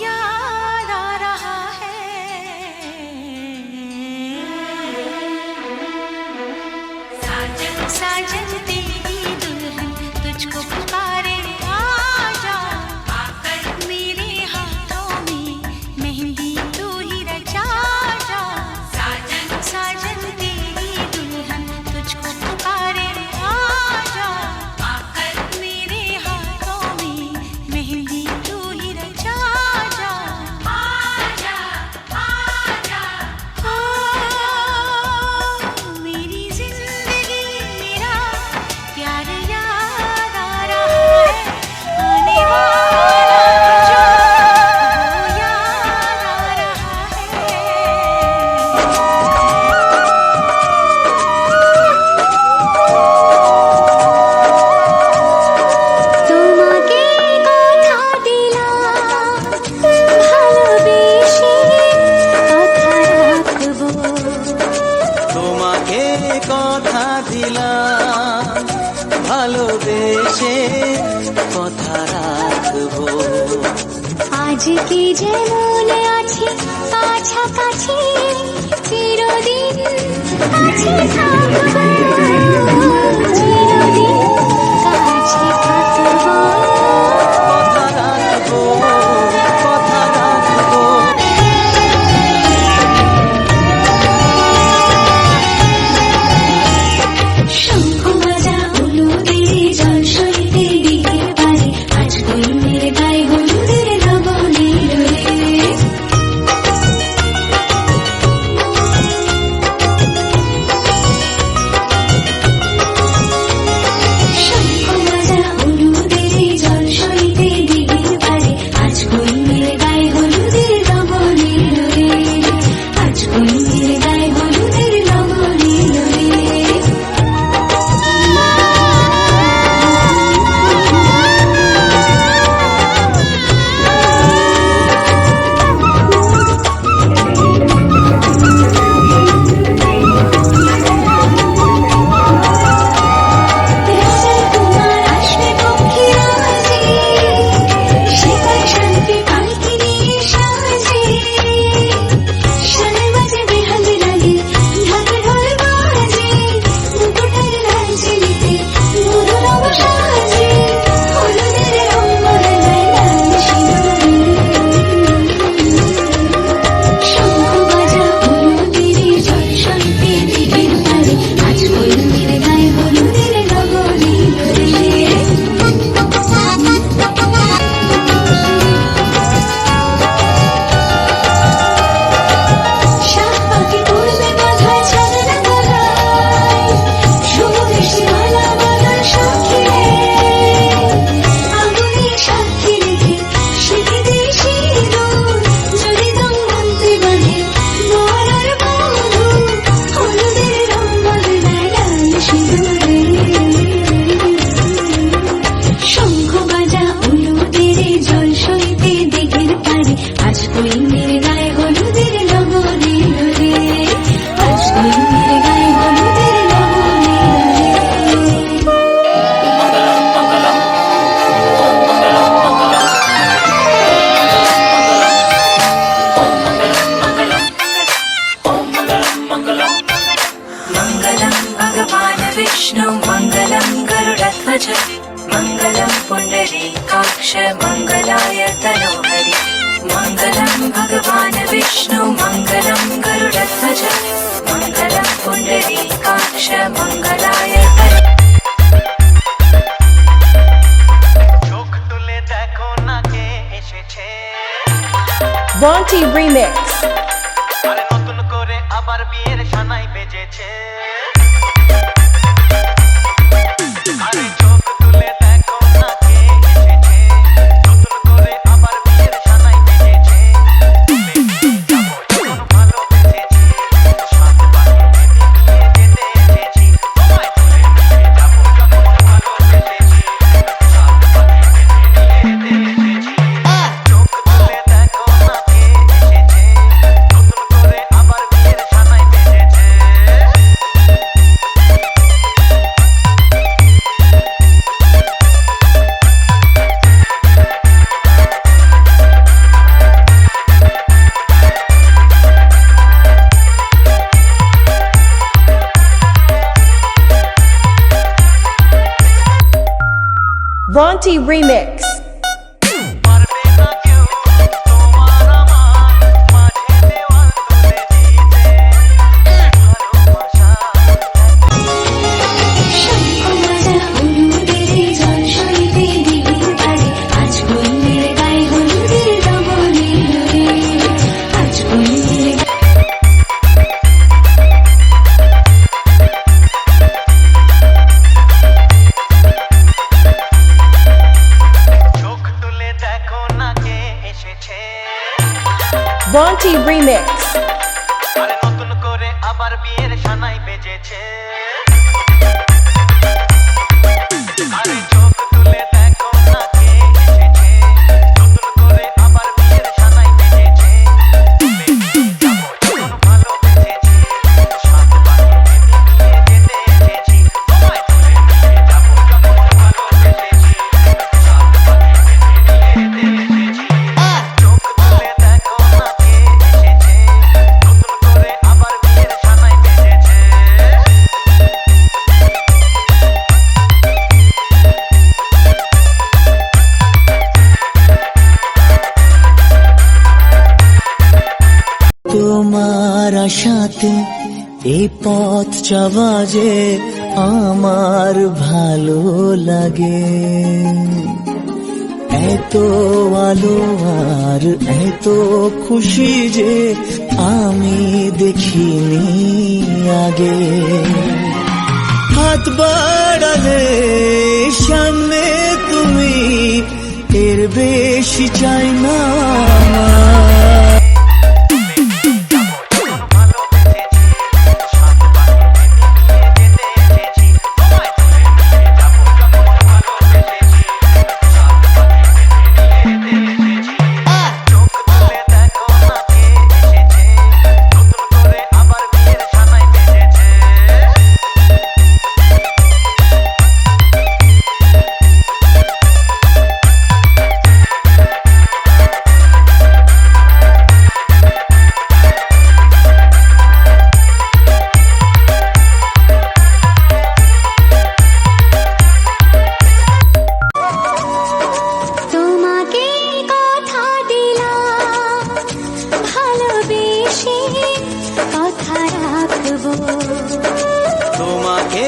याद आ रहा है साजन साजन तेरी दुल्हन तुझको पुकारे आजा आकर मेरे हाथों में मेहंदी तू ही रचा जा साजन साजन तेरी दुल्हन तुझको पुकारे आजा आकर मेरे हाथों में मेहंदी तू ही रचा जा आजा आजा मेरी जिंदगी मेरा प्यार याद आ रहा है आने वाला जो वो याद आ रहा है তোমাকে কথা দিলাম ভালোবেসে কথা রাখবো তোমাকে কথা দিলাম ভালোবেসে কথা রাখবো আজ কি যেমন আছি কাছাকাছি চিরদিন কাছে থাকবো চিরদিন কাছে থাকবো কথা রাখবো কথা রাখবো শঙ্খ বাজা হলুদের জল সইতে দিঘির পারে আজ হলুদের গায়ে হলুদের লবণের রে শঙ্খ বাজা হলুদের জল সইতে দিঘির পারে আজ হলুদের গায়ে হলুদের লবণের রে আজ হলুদের গায়ে হলুদের লবণের রে রাজার কুমার আসবে পক্ষীরাজে সেবার শান্তি পালকি নিয়ে সাজে শানে বাজে বেহাল লাগে ঢাক ঢোল বাজে মুকুটের লাল চিলিতে গুরু নব সাজে হলুদের রং বদলায় লাল সিঁদুরে শঙ্খ বাজা হলুদের জল সইতে দিঘির পারে আজ হলুদের গায়ে হলুদের লগনের রে শাক পাখি করবে বাধায় ছাগল গলায় সমুদ্রের সীমানা বাঁধার সাক্ষী রে আগুনে সাক্ষী রেখে স্মৃতিতে সিঁদুর যদি দম বলতে বাঁধে বর আর বধূ হলুদের রং বদলায় লাল সিঁদুরে শঙ্খ বাজা হলুদের জল সইতে দিঘির পারে আজ হলুদের গায়ে হলুদের লবণের রে আজ হলুদের গায়ে হলুদের লবণের রে मङ्गलं भगवान् विष्णु मङ्गलं गरुडध्वज मङ्गलं पुण्डरीकाक्ष मङ्गलाय तनोहरि मङ्गलं भगवान् विष्णु मङ्गलं गरुडध्वज मङ्गलं पुण्डरीकाक्ष मङ्गलाय চোখ তুলে দেখো না কে এসেছে Bonti Remix. আরে নতুন করে আবার বিয়ের সানাই বেজেছে আরে চোখ তুলে দেখো না কে এসেছে নতুন করে আবার বিয়ের সানাই বেজেছে যখন ভালোবেসেছি সাত পাখি মেনে নিয়ে যেতে এসেছি তোমায় তুলে নিয়ে যাবো যখন ভালোবেসেছি সাত পাখি মেনে নিয়ে যেতে এসেছি চোখ তুলে দেখো না কে এসেছে নতুন করে আবার বিয়ের সানাই বেজেছে Bonti Remix. পারবে না কেউ তোমার আমার মাঝে দেওয়াল তুলে দিতে ভালোবাসা শঙ্খ বাজা হলুদের জল সইতে দিঘির পাড়ে আজ কইনের গায়ে হলুদের রঙ নীল রে আজ কইনের চোখ তুলে দেখো না কে এসেছে Bonti Remix. আরে নতুন করে আবার বিয়ের সানাই বেজেছে আরে চোখ তুলে দেখো না কে এসেছে নতুন করে আবার বিয়ের সানাই বেজেছে যাবো যখন ভালোবেসেছি সাত পাকে বেঁধে নিয়ে যেতে এসেছি তোমায় তুলে নিয়ে যাবো যখন ভালোবেসেছি সাত পাকে বেঁধে নিয়ে যেতে এসেছি চোখ তুলে দেখো না কে এসেছে নতুন করে আবার বিয়ের সানাই বেজেছে তোমার আশাতে এই পথ যাওয়া যে আমার ভালো লাগে এত আলো আর এত খুশি যে আমি দেখিনি আগে হাত বাড়ালে সামনে তুমি এর বেশি চাই না আমার। যখন ভালোবেসেছি সাত পাকে বেঁধে নিয়ে যেতে এসেছি তোমায় তুলে নিয়ে যাবো যখন ভালোবেসেছি সাত পাকে বেঁধে নিয়ে যেতে এসেছি চোখ তুলে দেখো না কে এসেছে নতুন করে আবার বিয়ের সানাই বেজেছে তোমাকে কথা দিলাম ভালোবেসে কথা রাখবো তোমাকে